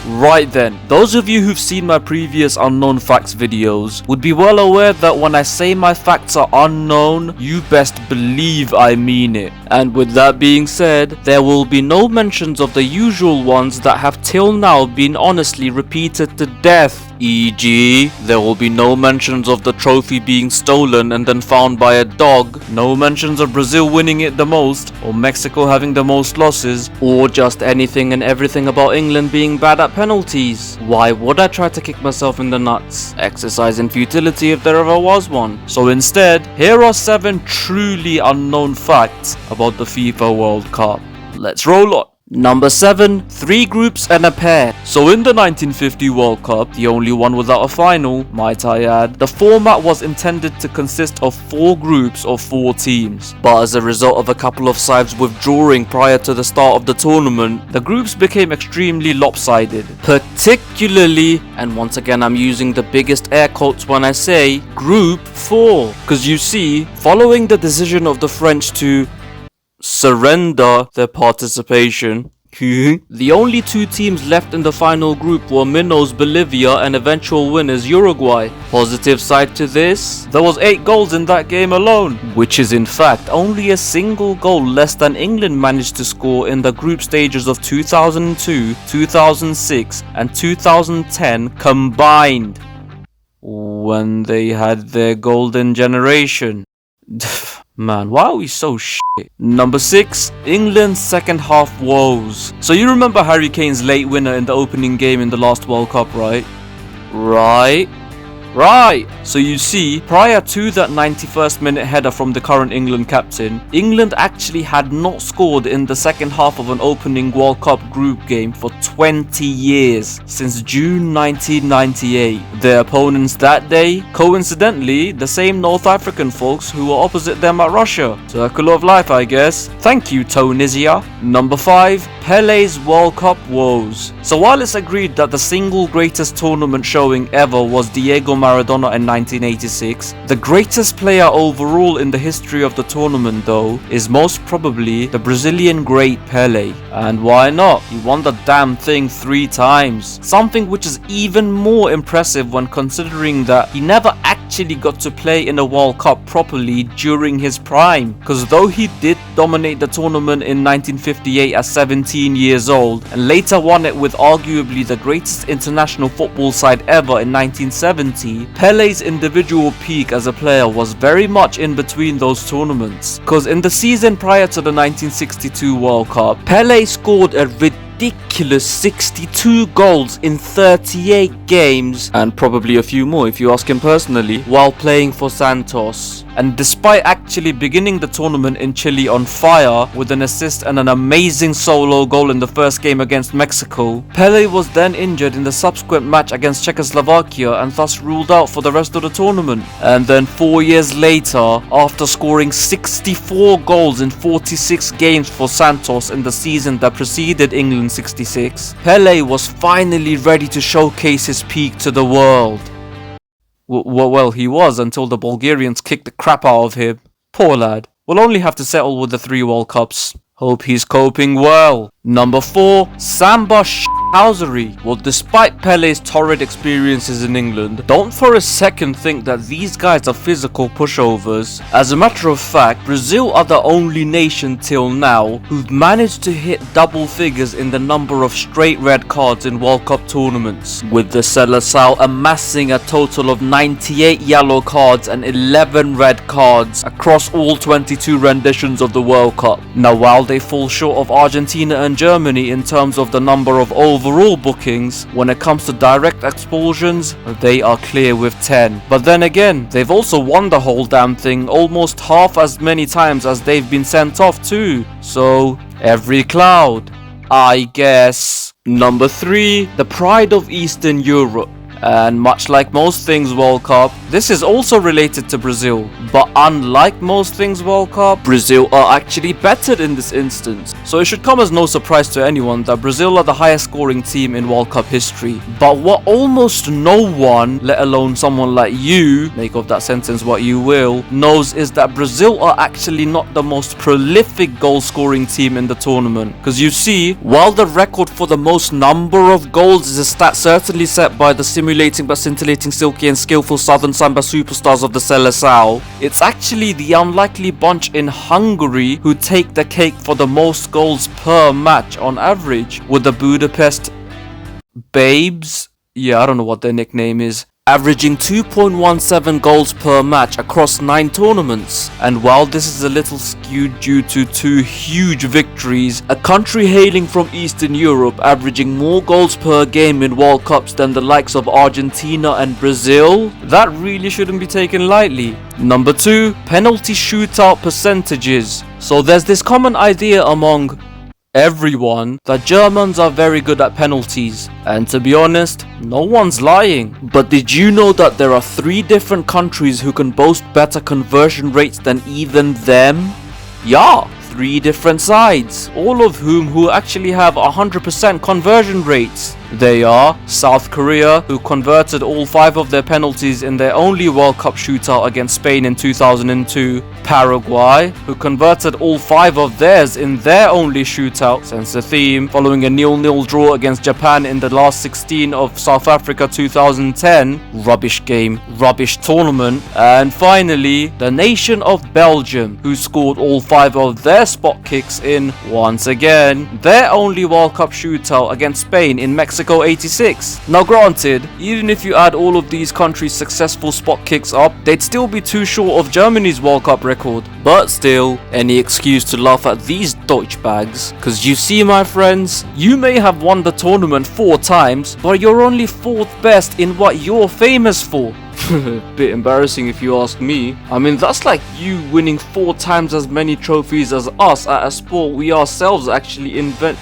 Right then, those of you who've seen my previous unknown facts videos would be well aware that when I say my facts are unknown, you best believe I mean it. And with that being said, there will be no mentions of the usual ones that have till now been honestly repeated to death. E.g., there will be no mentions of the trophy being stolen and then found by a dog, no mentions of Brazil winning it the most, or Mexico having the most losses, or just anything and everything about England being bad at penalties. Why would I try to kick myself in the nuts? Exercise in futility if there ever was one. So instead, here are 7 truly unknown facts about the FIFA World Cup. Let's roll on. Number 7, 3 groups and a pair. So in the 1950 World Cup, the only one without a final, might I add, the format was intended to consist of 4 groups of 4 teams. But as a result of a couple of sides withdrawing prior to the start of the tournament, the groups became extremely lopsided. Particularly, and once again I'm using the biggest air quotes when I say, Group 4. Because you see, following the decision of the French to surrender their participation, the only 2 teams left in the final group were Minnows Bolivia and eventual winners Uruguay. Positive side to this, there was 8 goals in that game alone, which is in fact only a single goal less than England managed to score in the group stages of 2002, 2006 and 2010 combined, when they had their golden generation. Man, why are we so shit? Number 6, England's second half woes. So you remember Harry Kane's late winner in the opening game in the last World Cup, right? Right. So you see, prior to that 91st minute header from the current England captain, England actually had not scored in the second half of an opening World Cup group game for 20 years, since June 1998. Their opponents that day, coincidentally, the same North African folks who were opposite them at Russia. Circle of life, I guess. Thank you, Tunisia. Number 5, Pele's World Cup woes. So while it's agreed that the single greatest tournament showing ever was Diego Maradona in 1986, the greatest player overall in the history of the tournament though is most probably the Brazilian great Pele. And why not? He won the damn thing 3 times. Something which is even more impressive when considering that he never actually got to play in a World Cup properly during his prime. Because though he did dominate the tournament in 1958 at 17 years old and later won it with arguably the greatest international football side ever in 1970, Pele's individual peak as a player was very much in between those tournaments. Because in the season prior to the 1962 World Cup, Pele scored a ridiculous 62 goals in 38 games, and probably a few more if you ask him personally, while playing for Santos. And despite actually beginning the tournament in Chile on fire with an assist and an amazing solo goal in the first game against Mexico, Pele was then injured in the subsequent match against Czechoslovakia and thus ruled out for the rest of the tournament. And then 4 years later, after scoring 64 goals in 46 games for Santos in the season that preceded England 66, Pele was finally ready to showcase his peak to the world. Well, he was until the Bulgarians kicked the crap out of him. Poor lad. We'll only have to settle with the 3 World Cups. Hope he's coping well. Number 4, Samba Housery. Well, despite Pele's torrid experiences in England, don't for a second think that these guys are physical pushovers. As a matter of fact, Brazil are the only nation till now who've managed to hit double figures in the number of straight red cards in World Cup tournaments, with the Seleção amassing a total of 98 yellow cards and 11 red cards across all 22 renditions of the World Cup. Now, while they fall short of Argentina and Germany in terms of the number of overall bookings, when it comes to direct expulsions, they are clear with 10. But then again, they've also won the whole damn thing almost half as many times as they've been sent off too. So, every cloud, I guess. Number 3, the pride of Eastern Europe. And much like most things World Cup, this is also related to Brazil. But unlike most things World Cup, Brazil are actually better in this instance. So it should come as no surprise to anyone that Brazil are the highest scoring team in World Cup history. But what almost no one, let alone someone like you, make of that sentence what you will, knows is that Brazil are actually not the most prolific goal scoring team in the tournament. Because you see, while the record for the most number of goals is a stat certainly set by the stimulating but scintillating, silky and skillful Southern Samba superstars of the Seleção, it's actually the unlikely bunch in Hungary who take the cake for the most goals per match on average, with the Budapest Babes, yeah, I don't know what their nickname is, averaging 2.17 goals per match across 9 tournaments. And while this is a little skewed due to 2 huge victories, a country hailing from Eastern Europe averaging more goals per game in World Cups than the likes of Argentina and Brazil, that really shouldn't be taken lightly. Number 2, penalty shootout percentages. So there's this common idea among everyone that Germans are very good at penalties, and to be honest, no one's lying. But did you know that there are 3 different countries who can boast better conversion rates than even them? Yeah, 3 different sides, all of who actually have 100% conversion rates. They are South Korea, who converted all 5 of their penalties in their only World Cup shootout against Spain in 2002. Paraguay, who converted all 5 of theirs in their only shootout, since the theme, following a 0-0 draw against Japan in the last 16 of South Africa 2010. Rubbish game, rubbish tournament. And finally, the nation of Belgium, who scored all 5 of their spot kicks in, once again, their only World Cup shootout against Spain in Mexico 86. Now granted, even if you add all of these countries' successful spot kicks up, they'd still be too short of Germany's World Cup record. But still, any excuse to laugh at these Deutschbags. Cause you see my friends, you may have won the tournament 4 times, but you're only 4th best in what you're famous for. Bit embarrassing if you ask me. I mean, that's like you winning 4 times as many trophies as us at a sport we ourselves actually invent.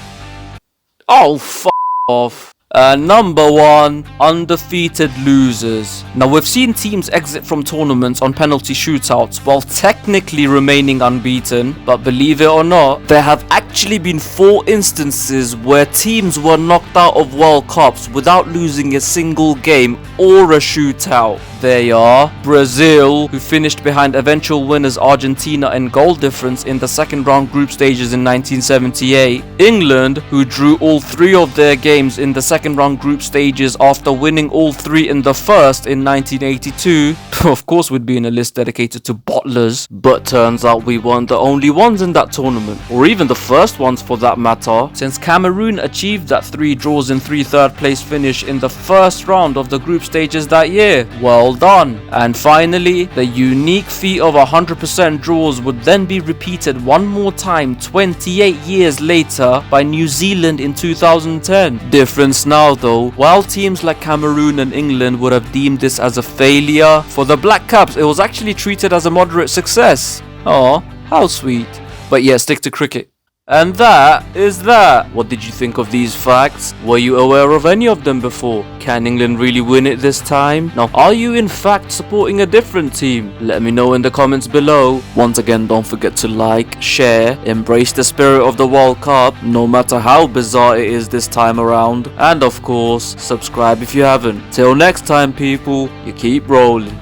Oh, f off. Number 1, undefeated losers. Now we've seen teams exit from tournaments on penalty shootouts while technically remaining unbeaten, but believe it or not, there have actually been 4 instances where teams were knocked out of World Cups without losing a single game or a shootout. They are Brazil, who finished behind eventual winners Argentina in goal difference in the second round group stages in 1978. England, who drew all 3 of their games in the second round group stages after winning all 3 in the first in 1982. Of course we'd be in a list dedicated to bottlers, but turns out we weren't the only ones in that tournament, or even the first ones for that matter, since Cameroon achieved that 3 draws and 3 third place finish in the first round of the group stages that year. Well done. And finally, the unique feat of 100% draws would then be repeated one more time 28 years later by New Zealand in 2010. Difference now though, while teams like Cameroon and England would have deemed this as a failure, for the Black Caps it was actually treated as a moderate success. Aw, how sweet. But yeah, stick to cricket. And that is that. What did you think of these facts? Were you aware of any of them before? Can England really win it this time? Now, are you in fact supporting a different team? Let me know in the comments below. Once again, don't forget to like, share, embrace the spirit of the World Cup, no matter how bizarre it is this time around. And of course, subscribe if you haven't. Till next time, people, you keep rolling.